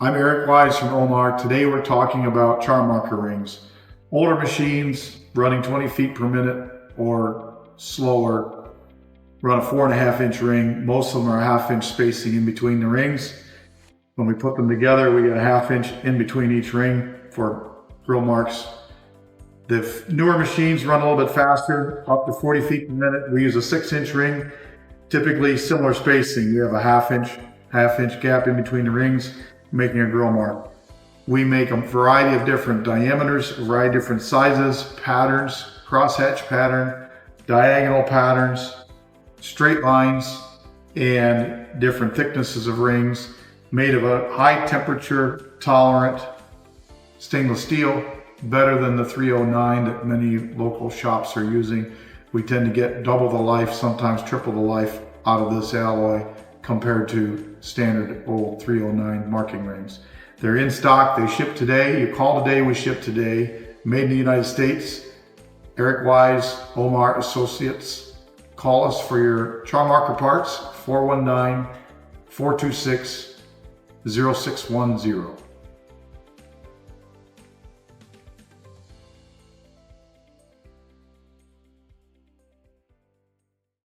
I'm Eric Wise from Omar. Today we're talking about Charmarker rings. Older machines running 20 feet per minute or slower run a 4.5-inch ring. Most of them are a 1/2-inch spacing in between the rings. When we put them together, we get a 1/2 inch in between each ring for grill marks. The newer machines run a little bit faster, up to 40 feet per minute. We use a 6-inch ring, typically similar spacing. You have a 1/2 inch gap in between the rings, making a grill mark. We make a variety of different diameters, a variety of different sizes, patterns, crosshatch pattern, diagonal patterns, straight lines, and different thicknesses of rings made of a high temperature tolerant stainless steel, better than the 309 that many local shops are using. We tend to get double the life, sometimes triple the life out of this alloy compared to standard old 309 marking rings. They're in stock, they ship today. You call today, we ship today. Made in the United States. Eric Wise, Omar Associates. Call us for your Charmarker parts, 419-426-0610.